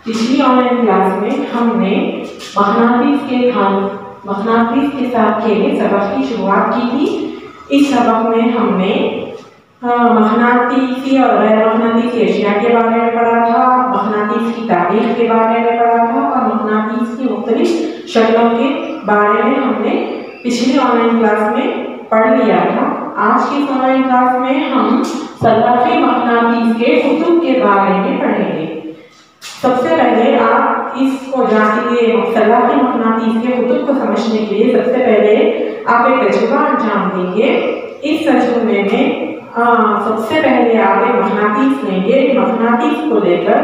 पिछली online class में हमने मकनातीस के साथ खेले सबक की शुरुआत की थी। इस सबक में हमने मकनातीसी और गैर मकनातीसी एशिया के बारे में पढ़ा था, मकनातीस की तारीख के बारे में पढ़ा था और मकनातीस की मुख्तलिफ शक्लों के बारे में हमने पिछली ऑनलाइन क्लास में पढ़ लिया था। आज की ऑनलाइन क्लास में हम सलाफी मकनातीस के कुतुब के बारे में पढ़ेंगे। सबसे पहले आप इसको जानने सलाफी मकनातीस के कुतुब को समझने के लिए सबसे पहले आप एक तजुर्बा अंजाम देंगे। इस तजुर्बे में सबसे पहले आप एक मकनातीस लेंगे। मकनातीस को लेकर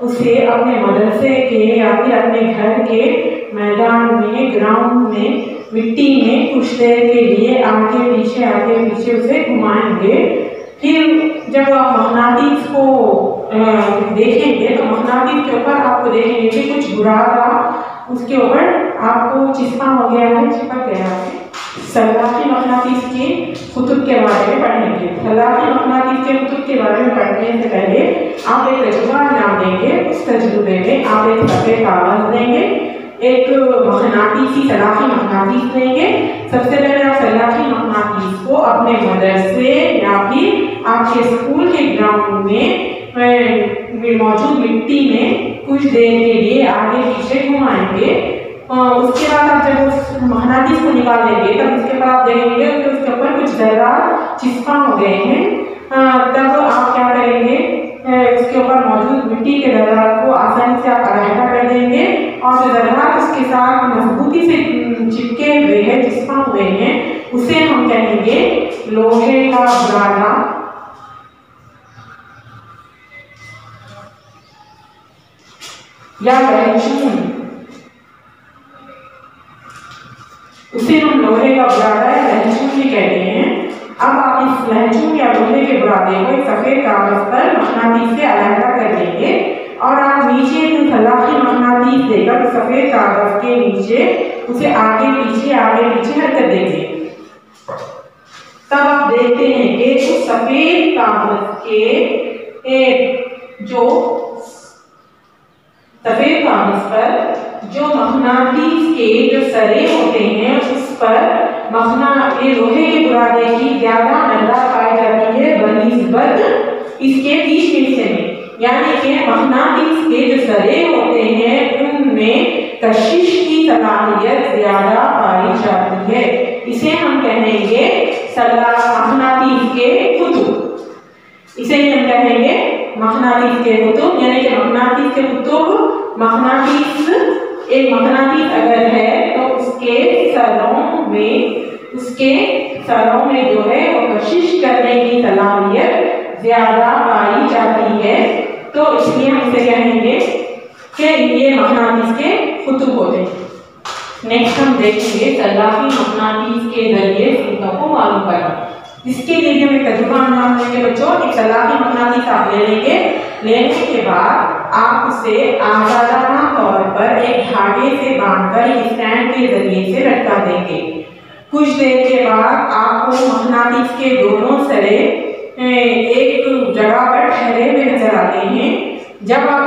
उसे अपने मदरसे के या फिर अपने घर के मैदान में, ग्राउंड में, मिट्टी में कुछ देर के लिए आगे पीछे उसे घुमाएंगे। फिर जब आप मकनातीस को देखेंगे तो मकनातीस के ऊपर आपको देखेंगे कि कुछ बुरादा उसके ऊपर आपको चिपका हो गया है, चिपक गया है। सलाफी मकनातीस के कुतुब के बारे में पढ़ेंगे। सलाफी मकनातीस के कुतुब के बारे में पढ़ने से पहले आप एक तजुर्बा अंजाम देंगे। उस तजुर्बे में आप एक सफ़ेद कागज लेंगे, एक मकनातीसी सलाफी मकनातीस लेंगे। सबसे पहले आप सलाफी मकनातीस को अपने मदरसे या फिर आपके स्कूल के ग्राउंड में मौजूद मिट्टी में कुछ देर के लिए आगे पीछे घुमाएंगे। उसके बाद आप जब उस मकनातीस को निकालेंगे तब उसके बाद आप देखेंगे कि उसके ऊपर कुछ ज़र्रात चिपका हो गए हैं। तब आप क्या करेंगे, उसके ऊपर मौजूद मिट्टी के ज़र्रात को आसानी से आप अलहदा कर देंगे और जो ज़र्रात उसके साथ मजबूती से चिपके हुए हैं, चिपका हुए हैं, उसे हम कहेंगे लोहे का बुरादा या लहचून। उसे हम लोहे का बुरादा या लहचून भी कहते हैं। अब आप इस लहचून या लोहे के बुरादे को एक सफ़ेद कागज पर मकनातीस से अलहदा कर देंगे और आप नीचे सलाफी मकनातीस देकर सफ़ेद कागज के नीचे उसे आगे पीछे हरकत देंगे। तब आप देखते हैं कि उस सफ़ेद कागज पर जो मकनातीस के जो सरे होते हैं उस पर लोहे के बुरादे की ज्यादा मकदार पाई जाती है बनिस्बत इसके बीच में हिस्से में। यानी कि मकनातीस के जो सरे होते हैं उनमें कशिश की सलाहियत ज्यादा पाई जाती है। इसे हम कहेंगे मकनातीस के कुतुब। इसे हम कहेंगे मकनातीस के कुतुब, यानी कि मकनातीस के कुतुब। एक मकनातीस अगर है तो उसके सरों में जो है वो कशिश करने की सलाहियत ज्यादा पाई जाती है। तो इसलिए हम इसे कहेंगे कि ये मकनातीस के कुतुब होते हैं। नेक्स्ट हम देखेंगे सलाफी मकनातीस के जरिए सूरतों को मालूम करना। इसके लिए हम एक तजुर्बा अंजाम देंगे बच्चों। एक सलाफी मकनातीस आप ले लेंगे। लेने के बाद आप उसे आज़ादाना तौर पर एक धागे से बांधकर स्टैंड के जरिए से लटका देंगे। कुछ देर के बाद आपको मकनातीस के दोनों सरे एक जगह पर ठहरे हुए नजर आते हैं। जब आप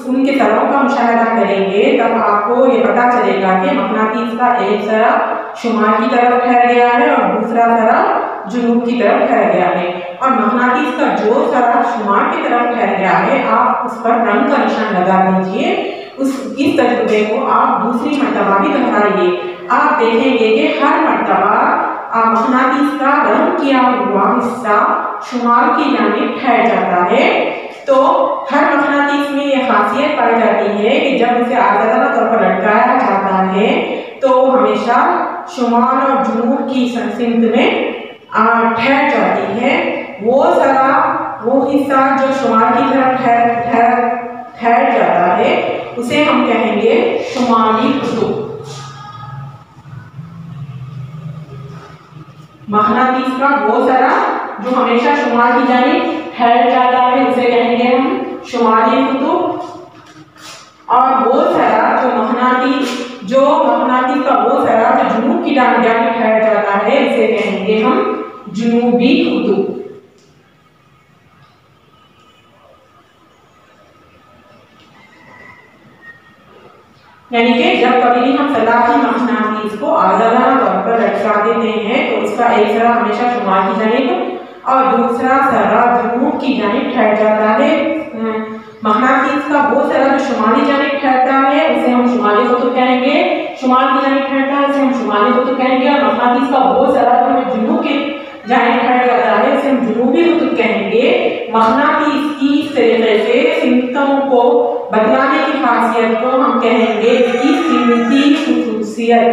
उनके सरों का मुशाहिदा करेंगे तब आपको ये पता चलेगा कि मकनातीस का एक सरा शुमाल की तरफ ठहर गया है और दूसरा सरा जुनूब की तरफ ठहर गया है। और मकनातीस का जो सरा शुमाल की तरफ ठहर गया है आप उस पर रंग का निशान लगा दीजिए। इस तजुर्बे को आप दूसरी मर्तबा भी दोहराइए। आप देखेंगे कि हर मर्तबा मकनातीस का रंग किया हुआ हिस्सा शुमाल की जानिब ठहर जाता है। तो हर मकनातीस में यह खासियत पाई जाती है कि जब उसे आज़ादाना तौर पर लटकाया जाता है तो हमेशा शुमाल और जुनूब की सिमत में ठहर जाती है। वो हिस्सा जो शुमाल की तरफ ठहर जाता है उसे हम कहेंगे शुमाली कुतुब। मकनातीस का वो सरा जो हमेशा शुमाल की जानिब ठहर जाता है उसे कहेंगे हम शुमाली कुतुब। और वो सरा जो मकनातीस का वो सरा जो जुनूब की जानिब ठहर जाता है उसे कहेंगे हम जुनूबी कुतुब। यानी कि जब कभी भी हम सलाही मखनातीस को आज़ादाना तौर पर लटका देते हैं तो उसका एक सरा हमेशा शुमाल की जानिब और दूसरा सरा जुनूब की जानिब ठहर जाता है। मखनातीस का वो सरा जो शुमाली जानिब ठहरता है उसे हम शुमाली कुतुब कहेंगे, शुमाल की जानिब ठहरता है उसे हम शुमाली कुतुब कहेंगे, और मखनातीस का वो सरा जो हमें जुनूब की जानिब ठहर जाता है उसे हम जुनूबी कुतुब कहेंगे। मखनातीस की इस तरीके से सिमतों को बदलाने की खासियत को हम कहेंगे इसकी सिमती खुसूसियत।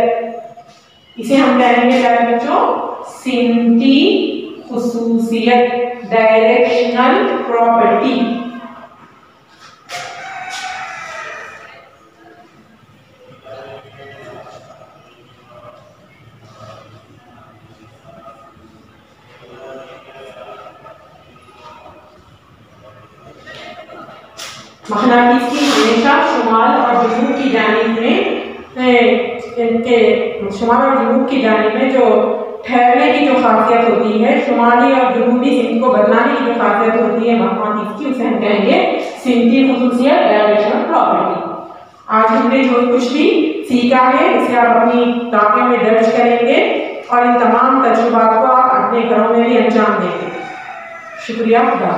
इसे हम कहेंगे क्या बच्चों? सिमती खुसूसियत, डायरेक्शनल प्रॉपर्टी। मखनातीस की हमेशा शुमाल और जुनूब की जानिब में इनके शुमाल और जुनूब की जानिब में जो ठहरने की जो खासियत होती है, शुमाली और जुनूबी सिमत को बदलाने की जो खासियत होती है मखनातीस की, उसे हम कहेंगे सिमती खुसूसियत, डायरेक्शनल प्रॉपर्टी। आज हमने जो कुछ भी सीखा है उसे आप अपनी कापियों में दर्ज करेंगे और इन तमाम तजुर्बात को आप अपने घरों में भी अंजाम देंगे। शुक्रिया। खुदा।